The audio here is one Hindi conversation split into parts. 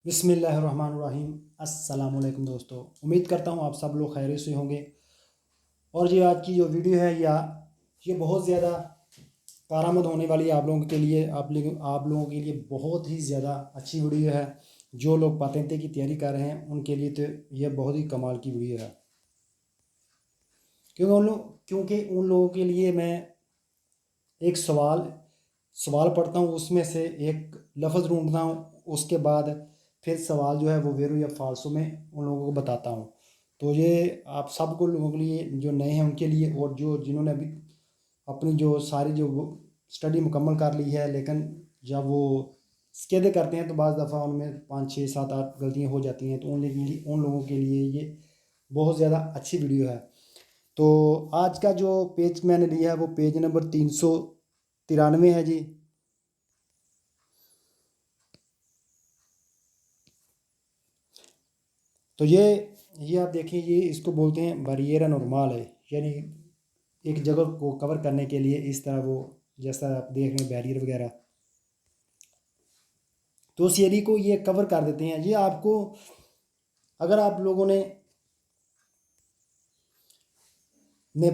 बिस्मिल्लाहिर्रहमानिर्रहीम। अस्सलाम वालेकुम दोस्तों, उम्मीद करता हूँ आप सब लोग खैरियत से होंगे। और ये आज की जो वीडियो है ये बहुत ज़्यादा कारआमद होने वाली है आप लोगों के लिए। आप लोगों के लिए बहुत ही ज़्यादा अच्छी वीडियो है। जो लोग पातेंते की तैयारी कर रहे हैं उनके लिए तो ये बहुत ही कमाल की वीडियो है। क्योंकि उन लोगों के लिए मैं एक सवाल पढ़ता हूँ, उसमें से एक लफ्ज़ ढूंढता हूँ, उसके बाद फिर सवाल जो है वो वेरू या फालसू में उन लोगों को बताता हूँ। तो ये आप सबको लोगों के लिए, जो नए हैं उनके लिए, और जिन्होंने अभी अपनी जो सारी जो स्टडी मुकम्मल कर ली है, लेकिन जब वो स्केदे करते हैं तो बाज़ दफ़ा उनमें 5 6 7 8 गलतियाँ हो जाती हैं। तो उन लोगों के लिए ये बहुत ज़्यादा अच्छी वीडियो है। तो आज का जो पेज मैंने लिया है वो पेज नंबर 393 है जी। तो ये आप देखिए, ये इसको बोलते हैं बैरियर नॉर्मल है, यानी एक जगह को कवर करने के लिए इस तरह वो, जैसा आप देख रहे हैं बैरियर वगैरह, तो उस एरिया को ये कवर कर देते हैं। ये आपको, अगर आप लोगों ने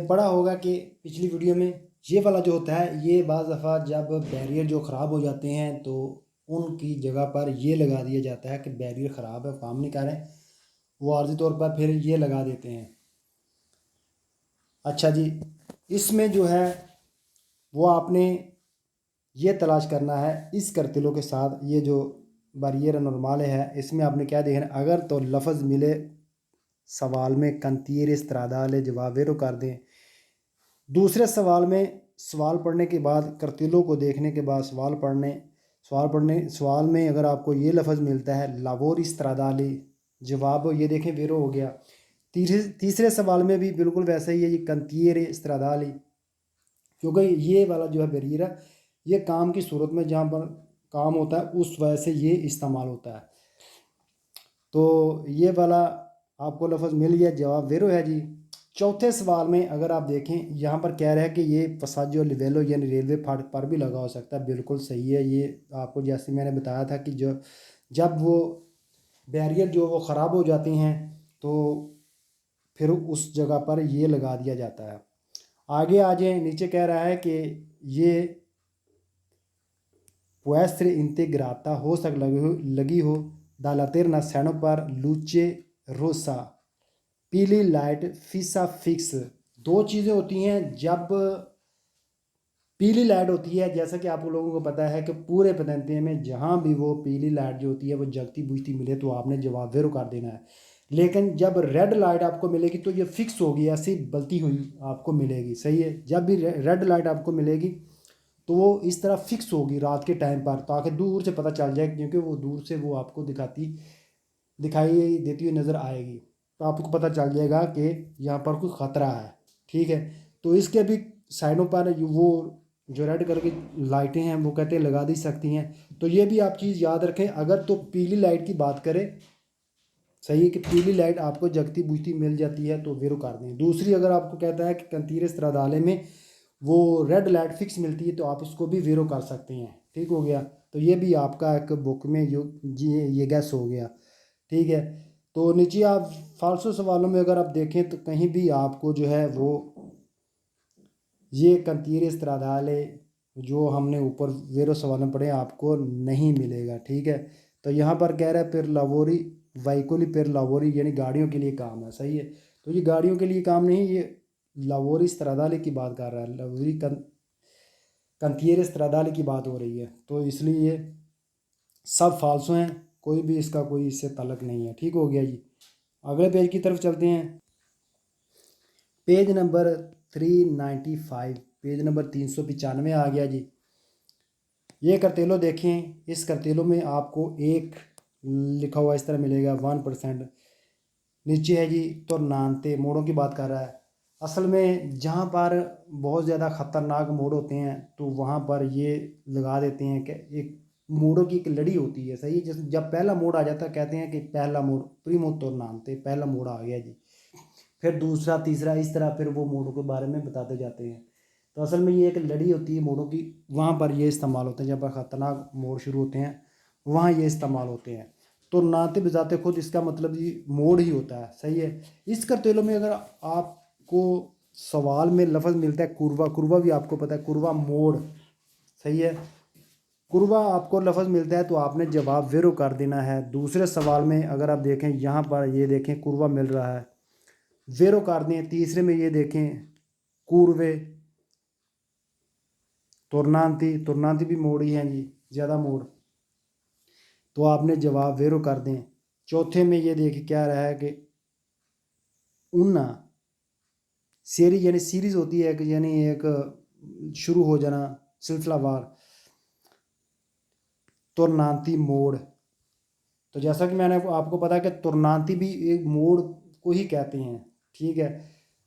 पढ़ा होगा कि पिछली वीडियो में, ये वाला जो होता है, ये बाज़ दफ़ा जब बैरियर जो ख़राब हो जाते हैं तो उनकी जगह पर ये लगा दिया जाता है कि बैरियर ख़राब है, काम नहीं कर रहे, वो आर्जी तौर पर फिर ये लगा देते हैं। अच्छा जी, इसमें जो है वो आपने ये तलाश करना है इस करतिलों के साथ। ये जो बैरियर नॉर्मल है, इसमें आपने क्या देखना, अगर तो लफ्ज़ मिले सवाल में कंतीर इस्तरादाल जवाब वेरो कर दें। दूसरे सवाल में, सवाल पढ़ने के बाद, करतिलों को देखने के बाद सवाल में अगर आपको ये लफ्ज़ मिलता है लावोर इस्तरादाली, जवाब ये देखें वेरो हो गया। तीसरे सवाल में भी बिल्कुल वैसे ही है, ये कंतीर इस्तरादाली, क्योंकि ये वाला जो है बैरियर है, ये काम की सूरत में जहाँ पर काम होता है उस वजह से ये इस्तेमाल होता है। तो ये वाला आपको लफ्ज़ मिल गया, जवाब वेरो है जी। चौथे सवाल में अगर आप देखें, यहाँ पर कह रहा है कि ये पसाजो लिवेलो यानी रेलवे फाटक पर भी लगा हो सकता है। बिल्कुल सही है। ये आपको जैसे मैंने बताया था कि जब वो बैरियर जो वो ख़राब हो जाते हैं तो फिर उस जगह पर ये लगा दिया जाता है। आगे आ जाए, नीचे कह रहा है कि ये può integrata हो सक लगी हो dalla terna seno पर luce rossa पीली लाइट फिसा फिक्स। दो चीज़ें होती हैं जब पीली लाइट होती है, जैसा कि आप लोगों को पता है कि पूरे पतंते में जहाँ भी वो पीली लाइट जो होती है वो जगती बुझती मिले तो आपने जवाब वेरो कर देना है। लेकिन जब रेड लाइट आपको मिलेगी तो ये फिक्स होगी, ऐसी बलती हुई आपको मिलेगी। सही है, जब भी रेड लाइट आपको मिलेगी तो वो इस तरह फिक्स होगी रात के टाइम पर, ताकि दूर से पता चल जाए, क्योंकि वो दूर से वो आपको दिखाई देती हुई नज़र आएगी, तो आपको पता चल जाएगा कि यहाँ पर कोई ख़तरा है। ठीक है, तो इसके भी साइडों पर वो जो रेड कलर की लाइटें हैं वो कहते हैं लगा दी सकती हैं। तो ये भी आप चीज़ याद रखें। अगर तो पीली लाइट की बात करें, सही है कि पीली लाइट आपको जगती बुझती मिल जाती है तो वेरो कर दें। दूसरी, अगर आपको कहता है कि कंतीर स्त्रदाले में वो रेड लाइट फिक्स मिलती है तो आप उसको भी वेरो कर सकते हैं। ठीक हो गया, तो ये भी आपका एक बुक में ये गैस हो गया। ठीक है, तो नीचे आप फालसू सवालों में अगर आप देखें तो कहीं भी आपको जो है वो ये कंतीर इस्तरादाले जो हमने ऊपर वेरो सवाल में पढ़े आपको नहीं मिलेगा। ठीक है, तो यहाँ पर कह रहा है पेर लावोरी वाइकोली पेर लावोरी, यानी गाड़ियों के लिए काम है। सही है, तो ये गाड़ियों के लिए काम नहीं, ये लावोरी इस्तरादाले की बात कर रहा है, लावोरी कंतीर इस्तरादाले की बात हो रही है। तो इसलिए ये सब फालसू हैं, कोई भी इसका कोई इससे ताल्लुक नहीं है। ठीक हो गया जी, अगले पेज की तरफ चलते हैं। पेज नंबर 395, पेज नंबर 395 आ गया जी। ये करतेलो देखें, इस करतेलो में आपको एक लिखा हुआ इस तरह मिलेगा 1%। नीचे है जी तो नानते मोड़ों की बात कर रहा है। असल में जहाँ पर बहुत ज़्यादा ख़तरनाक मोड़ होते हैं तो वहाँ पर ये लगा देते हैं कि एक मोड़ों की एक लड़ी होती है। सही है, जैसे जब पहला मोड़ आ जाता है कहते हैं कि पहला मोड़ प्रीमो तो नानते, पहला मोड़ आ गया जी। फिर दूसरा, तीसरा, इस तरह फिर वो मोड़ों के बारे में बताते जाते हैं। तो असल में ये एक लड़ी होती है मोड़ों की, वहाँ पर ये इस्तेमाल होते हैं। जब ख़तरनाक मोड़ शुरू होते हैं वहाँ ये इस्तेमाल होते हैं। तुर्नाते बजाते खुद इसका मतलब ये मोड़ ही होता है, सही है। इस करतेलों में अगर आपको सवाल में लफ्ज़ मिलता है कुरवा, कुरवा भी आपको पता है, कुरवा मोड़, सही है। कुरवा आपको लफ्ज़ मिलता है तो आपने जवाब ज़ीरो कर देना है। दूसरे सवाल में अगर आप देखें यहाँ पर ये देखें कुरवा मिल रहा है, ज़ीरो कर दें। तीसरे में ये देखें कुरवे, तुर्नांती, तुर्नांती भी मोड़ ही हैं जी, ज़्यादा मोड़, तो आपने जवाब ज़ीरो कर दें। चौथे में ये देखिए क्या रहा है कि उन्ना, सीरी यानी सीरीज़ होती है कि यानी एक शुरू हो जाना सिलसिलावार, तुर्नांती मोड़। तो जैसा कि मैंने आपको पता है कि तुर्नांती भी एक मोड़ को ही कहते हैं, ठीक है।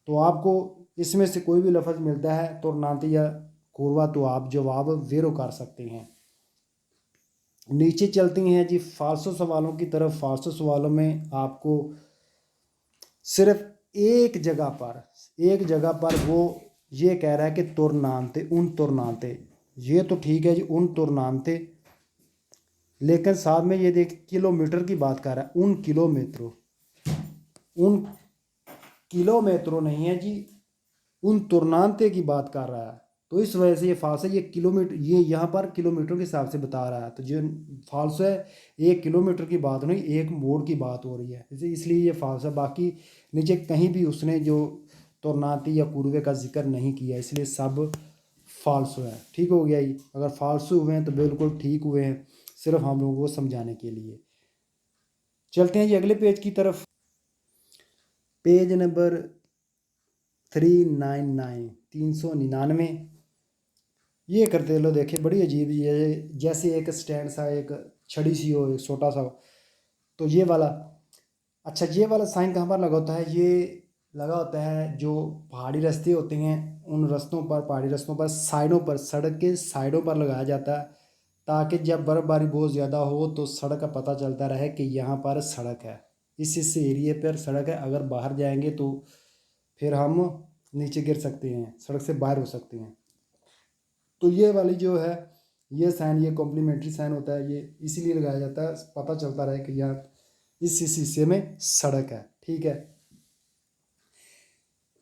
तो आपको इसमें से कोई भी लफ्ज़ मिलता है तुर्नांती या कुरवा तो आप जवाब ज़ीरो कर सकते हैं। नीचे चलती हैं जी फालसो सवालों की तरफ। फालसो सवालों में आपको सिर्फ एक जगह पर वो ये कह रहा है कि तुर्नांते, उन तुर्नांते, ये तो ठीक है जी, उन तुर्नांते, लेकिन साथ में ये देख किलोमीटर की बात कर रहा है, उन किलोमीटरों, उन किलोमीटरों नहीं है जी, उन तुर्नांते की बात कर रहा है। तो इस वजह से ये फाल्स है। ये किलोमीटर, ये यहाँ पर किलोमीटर के हिसाब से बता रहा है, तो जो फाल्स है, एक किलोमीटर की बात नहीं, एक मोड़ की बात हो रही है, इसलिए ये फाल्स है। बाकी नीचे कहीं भी उसने जो तुर्नांती या कुरवे का जिक्र नहीं किया, इसलिए सब फाल्स है। ठीक हो गया ये। अगर फाल्स हुए हैं तो बिल्कुल ठीक हुए हैं, सिर्फ हम लोगों को समझाने के लिए। चलते हैं जी अगले पेज की तरफ। Page number 399, 399। ये करते लो, देखिए बड़ी अजीब ही है, जैसे एक स्टैंड सा, एक छड़ी सी हो, एक छोटा सा हो। तो ये वाला, अच्छा ये वाला साइन कहाँ पर लगा होता है? ये लगा होता है जो पहाड़ी रास्ते होते हैं उन रास्तों पर, पहाड़ी रास्तों पर साइडों पर, सड़क के साइडों पर लगाया जाता है, ताकि जब बर्फ़बारी बहुत ज़्यादा हो तो सड़क का पता चलता रहे कि यहाँ पर सड़क है, इस एरिए पर सड़क है। अगर बाहर जाएंगे तो फिर हम नीचे गिर सकते हैं, सड़क से बाहर हो सकते हैं। तो ये वाली जो है, ये साइन, ये कॉम्प्लीमेंट्री साइन होता है, ये इसीलिए लगाया जाता है, पता चलता रहे कि यहाँ इस हिस्से में सड़क है, ठीक है।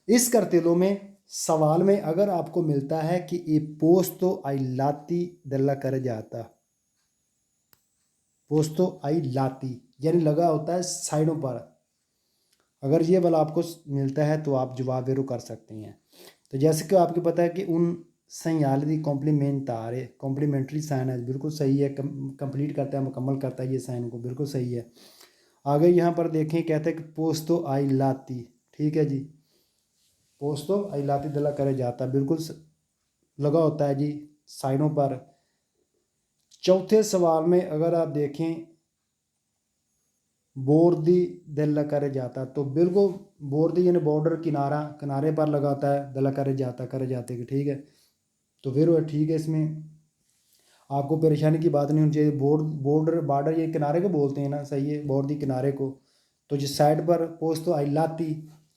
इस करतेलों में सवाल में अगर आपको मिलता है कि ये पोस्तो आई लाती दल्ला कर जाता, पोस्तो आई लाती यानी लगा होता है साइडों पर, अगर ये वाला आपको मिलता है तो आप जवाब वेरो कर सकते हैं। तो जैसे कि आपको पता है कि उन संयाली कॉम्प्लीमेंटारे, कॉम्प्लीमेंट्री साइन है, बिल्कुल सही है, कंप्लीट करता है, मुकम्मल करता है ये साइन को, बिल्कुल सही है। आगे यहाँ पर देखें, कहते हैं कि पोस्तो आई लाती, ठीक है जी, पोस्तो आई लाती दला करे जाता, बिल्कुल लगा होता है जी साइनों पर। चौथे सवाल में अगर आप देखें बोर्दी दला करे जाता, तो बिल्कुल बोर्दी यानी बॉर्डर, किनारा, किनारे पर लगा होता है, दला करे जाता, करे जाते कि, ठीक है। तो फिर वो ठीक है, इसमें आपको परेशानी की बात नहीं होनी चाहिए। बॉर्डर, बॉर्डर ये किनारे को बोलते हैं ना, सही है, बॉर्डर किनारे को। तो जिस साइड पर पोस्ट तो आई लाती,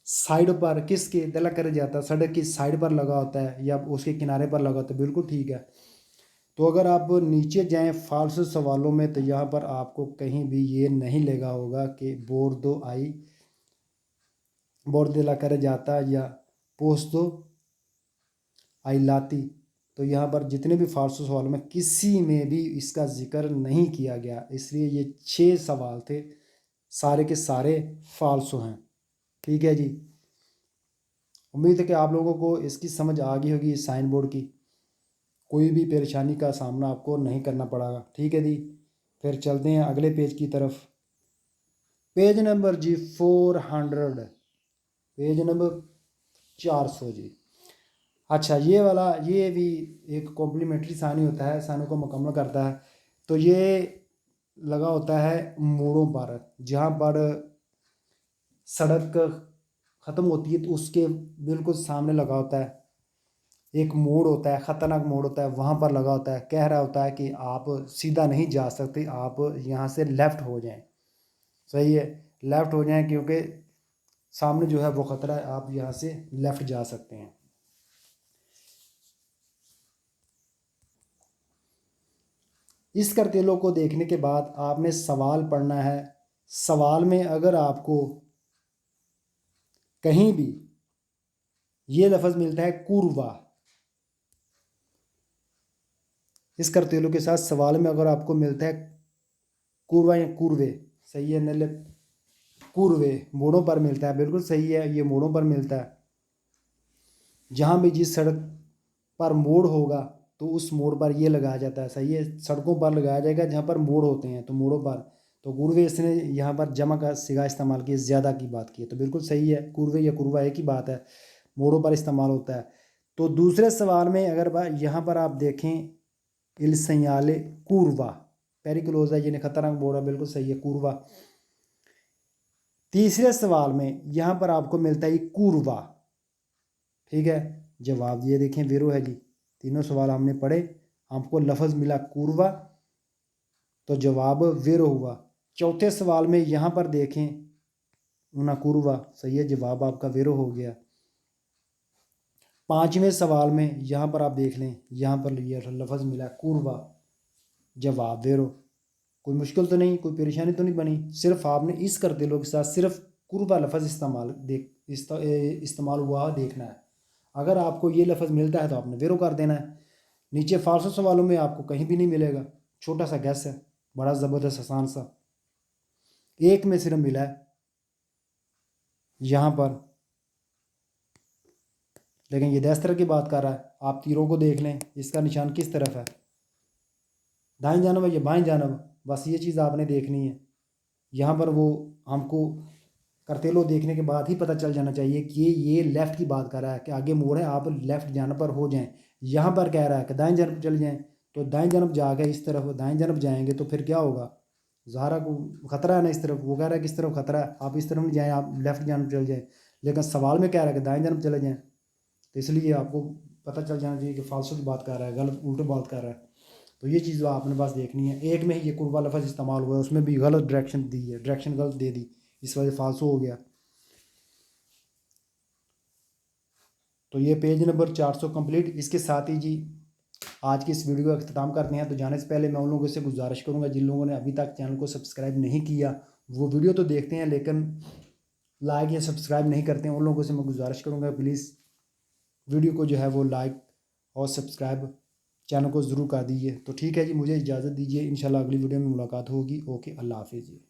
साइड पर किसके दला करे जाता, सड़क की साइड पर लगा होता है या उसके किनारे पर लगा होता है, बिल्कुल ठीक है। तो अगर आप नीचे जाएं फाल्स सवालों में तो यहाँ पर आपको कहीं भी ये नहीं लगा होगा कि बोर्दो आई, बोर्ड दिला करे जाता या पोस्तो आई लाती। तो यहाँ पर जितने भी फालतू सवाल में किसी में भी इसका जिक्र नहीं किया गया, इसलिए ये 6 सवाल थे, सारे के सारे फालतू हैं, ठीक है जी। उम्मीद है कि आप लोगों को इसकी समझ आ गई होगी, साइन बोर्ड की, कोई भी परेशानी का सामना आपको नहीं करना पड़ेगा, ठीक है जी। फिर चलते हैं अगले पेज की तरफ। पेज नंबर जी 400, पेज नंबर 400 जी। अच्छा ये वाला, ये भी एक कॉम्प्लीमेंट्री सानी होता है, सानों को मुकम्मल करता है। तो ये लगा होता है मोड़ों पर, जहाँ पर सड़क ख़त्म होती है तो उसके बिल्कुल सामने लगा होता है एक मोड़ होता है, ख़तरनाक मोड़ होता है, वहाँ पर लगा होता है, कह रहा होता है कि आप सीधा नहीं जा सकते, आप यहाँ से लेफ़्ट हो जाएं, सही है, लेफ़्ट हो जाएं, क्योंकि सामने जो है वो ख़तरा है, आप यहाँ से लेफ़्ट जा सकते हैं। इस करतेलों को देखने के बाद आपने सवाल पढ़ना है। सवाल में अगर आपको कहीं भी ये लफ्ज़ मिलता है कुरवा, इस करतेलों के साथ सवाल में अगर आपको मिलता है कुरवा या कुरवे, सही है नले, कुरवे मोड़ों पर मिलता है, बिल्कुल सही है, ये मोड़ों पर मिलता है। जहाँ भी जिस सड़क पर मोड़ होगा तो उस मोड़ पर ये लगाया जाता है, सही है, सड़कों पर लगाया जाएगा जहाँ पर मोड़ होते हैं, तो मोड़ों पर। तो कुरवे इसने यहाँ पर जमा का सिगा इस्तेमाल किया, ज़्यादा की बात की है, तो बिल्कुल सही है, कुरवे या कुरवा एक ही बात है, मोड़ों पर इस्तेमाल होता है। तो दूसरे सवाल में अगर यहाँ पर आप देखें इल संयाले कुरवा, पेरिक्लोज है, ये खतरनाक बोल रहा है, बिल्कुल सही है, कुरवा। तीसरे सवाल में यहाँ पर आपको मिलता है कुरवा, ठीक है। जवाब ये देखें वेरो है जी। तीनों सवाल हमने पढ़े, हमको लफ्ज़ मिला कुरवा, तो जवाब वेरो हुआ। चौथे सवाल में यहाँ पर देखें उना कुरवा, सही है, जवाब आपका वेरो हो गया। पांचवें सवाल में यहाँ पर आप देख लें, यहाँ पर ये लफ्ज़ मिला कुरवा, जवाब वेरो। कोई मुश्किल तो नहीं, कोई परेशानी तो नहीं बनी, सिर्फ आपने इस करतेलों के साथ सिर्फ कुरबा लफ्ज़ इस्तेमाल हुआ देखना है। अगर आपको ये लफ्ज़ मिलता है तो आपने वेरो कर देना है। नीचे फालसू सवालों में आपको कहीं भी नहीं मिलेगा, छोटा सा गैस है, बड़ा ज़बरदस्त आसान सा, एक में सिर्फ मिला है यहाँ पर, लेकिन ये 10 तरह की बात कर रहा है। आप तीरों को देख लें, इसका निशान किस तरफ है, दाएं जानब है या बाएं जानब, बस ये चीज़ आपने देखनी है। यहाँ पर वो हमको करतेलो देखने के बाद ही पता चल जाना चाहिए कि ये लेफ़्ट की बात कर रहा है कि आगे मोड़ है, आप लेफ़्ट जानब पर हो जाएं। यहाँ पर कह रहा है कि दाएं जानब चल जाएं, तो दाएं जानब जाके इस तरफ दाएं जानब जाएंगे तो फिर क्या होगा, ज़ाहरा को ख़तरा है ना इस तरफ, वो कह रहा है किस तरफ ख़तरा है, आप इस तरफ नहीं जाएँ, आप लेफ़्ट जानब चल जाएँ। लेकिन सवाल में कह रहा है कि दाएं जानब चले जाएँ, तो इसलिए आपको पता चल जाना चाहिए कि फालतू की बात कर रहा है, गलत उल्टी बात कर रहा है। तो ये चीज़ आपने पास देखनी है। एक में ही ये कुरबा लफ्ज़ इस्तेमाल हुआ है, उसमें भी गलत डायरेक्शन दी है, डायरेक्शन गलत दे दी, इस वजह फालतू हो गया। तो ये पेज नंबर 400 कंप्लीट। इसके साथ ही जी आज की इस वीडियो का अख्ताम करते हैं। तो जाने से पहले मैं उन लोगों से गुजारिश करूंगा जिन लोगों ने अभी तक चैनल को सब्सक्राइब नहीं किया, वो वीडियो तो देखते हैं लेकिन लाइक या सब्सक्राइब नहीं करते हैं, उन लोगों से मैं गुजारिश करूंगा प्लीज़ वीडियो को जो है वो लाइक और सब्सक्राइब चैनल को ज़रूर कर दीजिए। तो ठीक है जी, मुझे इजाज़त दीजिए, इंशाल्लाह अगली वीडियो में मुलाकात होगी। ओके, अल्लाह हाफिज़ जी।